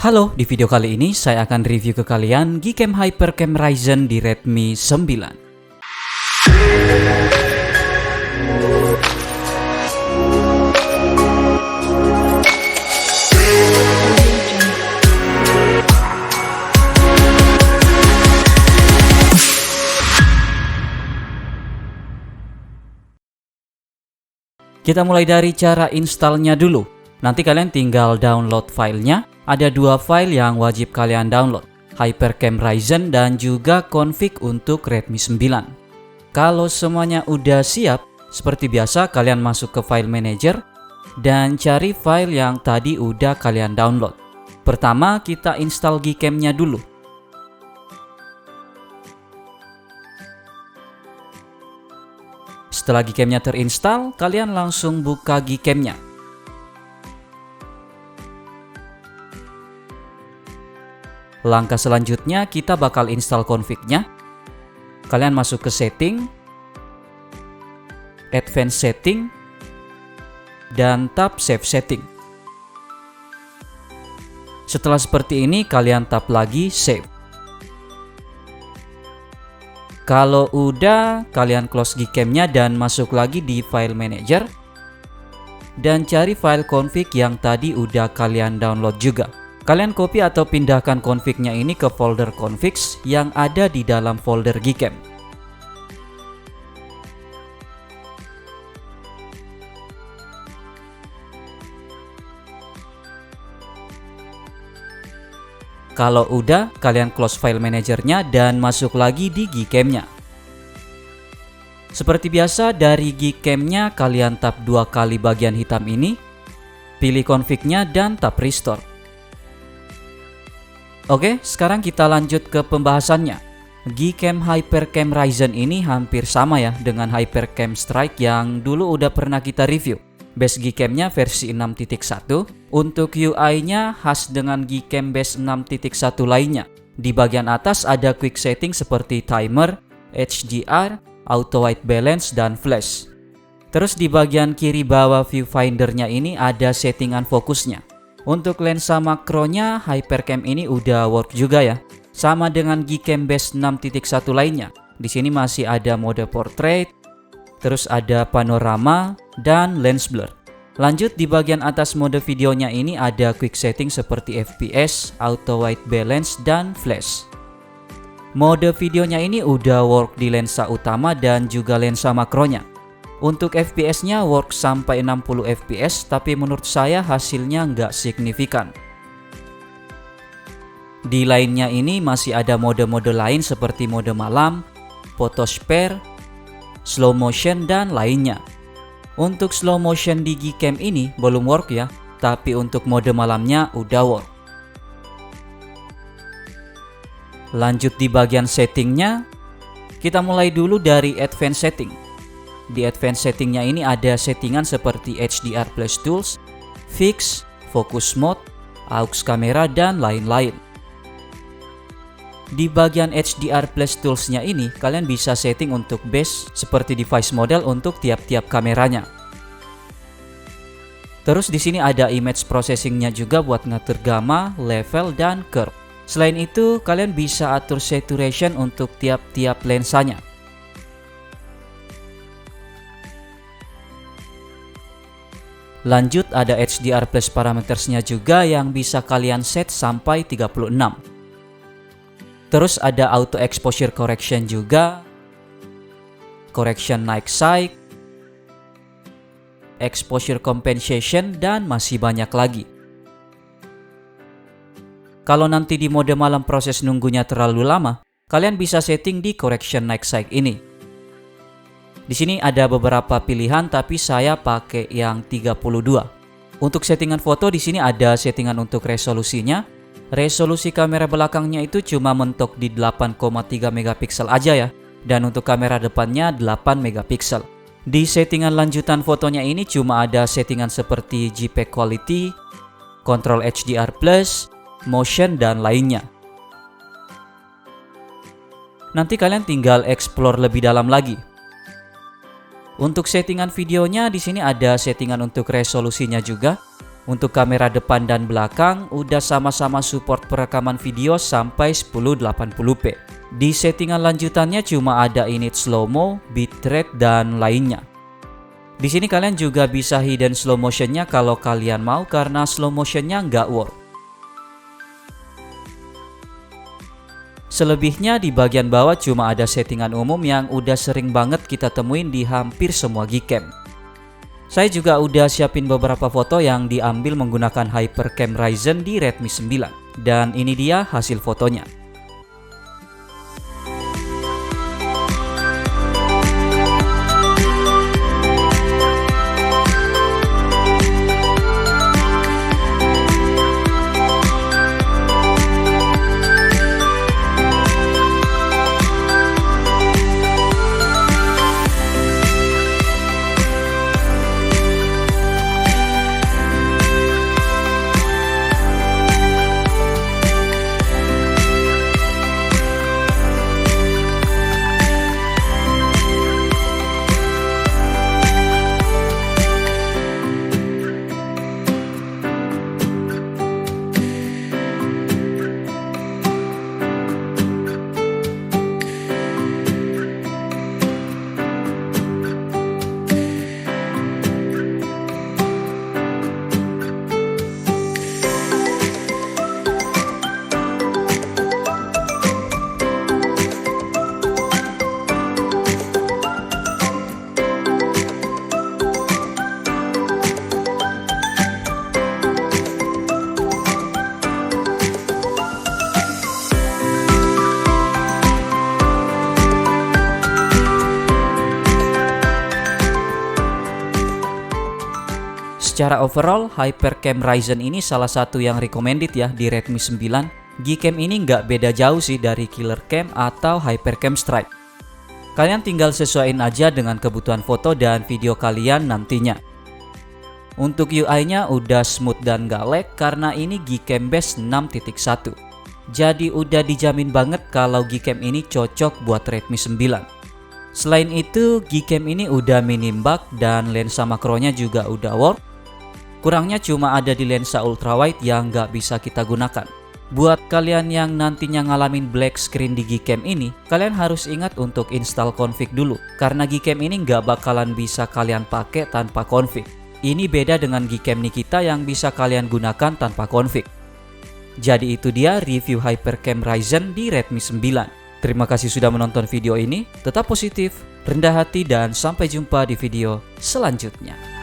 Halo, di video kali ini saya akan review ke kalian Gcam HyperCam Ryzen di Redmi 9. Kita mulai dari cara installnya dulu. Nanti kalian tinggal download filenya. Ada dua file yang wajib kalian download, HyperCam Ryzen dan juga config untuk Redmi 9. Kalau semuanya udah siap, seperti biasa kalian masuk ke file manager dan cari file yang tadi udah kalian download. Pertama kita install Gcam-nya dulu. Setelah Gcam-nya terinstall, kalian langsung buka Gcam-nya. Langkah selanjutnya kita bakal install config-nya. Kalian masuk ke setting, advanced setting, dan tab save setting. Setelah seperti ini kalian tap lagi save. Kalau udah, kalian close Gcam-nya dan masuk lagi di file manager dan cari file config yang tadi udah kalian download juga. Kalian copy atau pindahkan config-nya ini ke folder configs yang ada di dalam folder Gcam. Kalau udah, kalian close file manajernya dan masuk lagi di Gcam-nya. Seperti biasa, dari Gcam-nya kalian tap dua kali bagian hitam ini, pilih config-nya dan tap restore. Oke, sekarang kita lanjut ke pembahasannya. Gcam HyperCam Ryzen ini hampir sama ya dengan HyperCam Strike yang dulu udah pernah kita review. Base Gcam-nya versi 6.1. Untuk UI-nya khas dengan Gcam base 6.1 lainnya. Di bagian atas ada quick setting seperti timer, HDR, auto white balance, dan flash. Terus di bagian kiri bawah viewfinder-nya ini ada settingan fokusnya. Untuk lensa makronya HyperCam ini udah work juga ya. Sama dengan Gcam base 6.1 lainnya. Di sini masih ada mode portrait, terus ada panorama dan lens blur. Lanjut di bagian atas mode videonya ini ada quick setting seperti FPS, auto white balance, dan flash. Mode videonya ini udah work di lensa utama dan juga lensa makronya. Untuk FPS-nya work sampai 60 fps, tapi menurut saya hasilnya nggak signifikan. Di lainnya ini masih ada mode-mode lain seperti mode malam, photo spare, slow motion, dan lainnya. Untuk slow motion di Gcam ini belum work ya, tapi untuk mode malamnya udah work. Lanjut di bagian settingnya, kita mulai dulu dari advanced setting. Di advanced settingnya ini ada settingan seperti HDR plus tools, fix, focus mode, aux kamera, dan lain-lain. Di bagian HDR plus toolsnya ini kalian bisa setting untuk base seperti device model untuk tiap-tiap kameranya. Terus di sini ada image processingnya juga buat ngatur gamma, level, dan curve. Selain itu kalian bisa atur saturation untuk tiap-tiap lensanya. Lanjut ada HDR plus parametersnya juga yang bisa kalian set sampai 36. Terus ada auto exposure correction juga, correction night sight, exposure compensation, dan masih banyak lagi. Kalau nanti di mode malam proses nunggunya terlalu lama, kalian bisa setting di correction night sight ini. Di sini ada beberapa pilihan tapi saya pakai yang 32. Untuk settingan foto di sini ada settingan untuk resolusinya. Resolusi kamera belakangnya itu cuma mentok di 8,3 megapiksel aja ya. Dan untuk kamera depannya 8 megapiksel. Di settingan lanjutan fotonya ini cuma ada settingan seperti JPEG quality, control HDR+, motion, dan lainnya. Nanti kalian tinggal explore lebih dalam lagi. Untuk settingan videonya di sini ada settingan untuk resolusinya juga. Untuk kamera depan dan belakang udah sama-sama support perekaman video sampai 1080p. Di settingan lanjutannya cuma ada init slow-mo, bitrate, dan lainnya. Di sini kalian juga bisa hidden slow motionnya kalau kalian mau karena slow motionnya nggak work. Selebihnya di bagian bawah cuma ada settingan umum yang udah sering banget kita temuin di hampir semua Gcam. Saya juga udah siapin beberapa foto yang diambil menggunakan HyperCam Ryzen di Redmi 9. Dan ini dia hasil fotonya. Secara overall, HyperCam Ryzen ini salah satu yang recommended ya di Redmi 9. Gcam ini nggak beda jauh sih dari Killer Cam atau HyperCam Strike. Kalian tinggal sesuaiin aja dengan kebutuhan foto dan video kalian nantinya. Untuk UI-nya udah smooth dan gak lag karena ini Gcam base 6.1. Jadi udah dijamin banget kalau Gcam ini cocok buat Redmi 9. Selain itu, Gcam ini udah minim bug dan lensa makronya juga udah work. Kurangnya cuma ada di lensa ultrawide yang nggak bisa kita gunakan. Buat kalian yang nantinya ngalamin black screen di Gcam ini, kalian harus ingat untuk install config dulu. Karena Gcam ini nggak bakalan bisa kalian pakai tanpa config. Ini beda dengan Gcam Nikita yang bisa kalian gunakan tanpa config. Jadi itu dia review HyperCam Ryzen di Redmi 9. Terima kasih sudah menonton video ini. Tetap positif, rendah hati, dan sampai jumpa di video selanjutnya.